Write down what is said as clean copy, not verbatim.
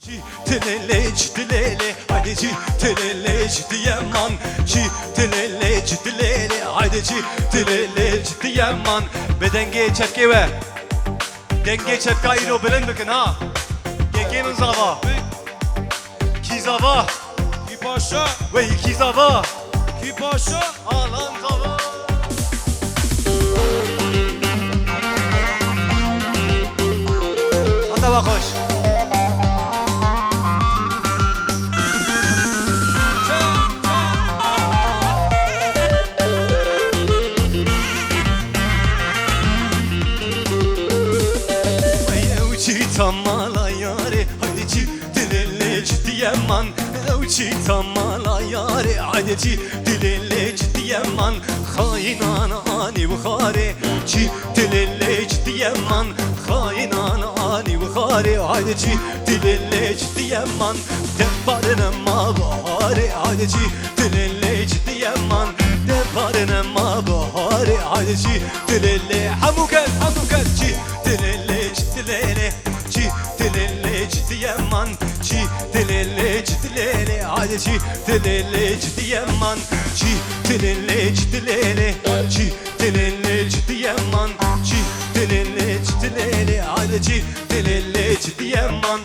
Tilele tilele haydi tilele diyeman tilele tilele haydi tilele diyeman ve denge çepke ve denge çepke ayro bilen bakın ha dengenin zava ki zava ki paşa ve iki zava ki paşa alan zava hadi bakoş tamala yare haydi dilele diyeman Evci tamala yare haydi dilele diyeman Khainan ani bukhare dilele diyeman Khainan ani bukhare haydi dilele diyeman Deparına mabare haydi dilele diyeman Deparına mabare haydi dilele hamuken dilele dilele dilele diyeman dilele dilele haydi dilele diyeman dilele dilele dilele diyeman dilele dilele haydi dilele diyeman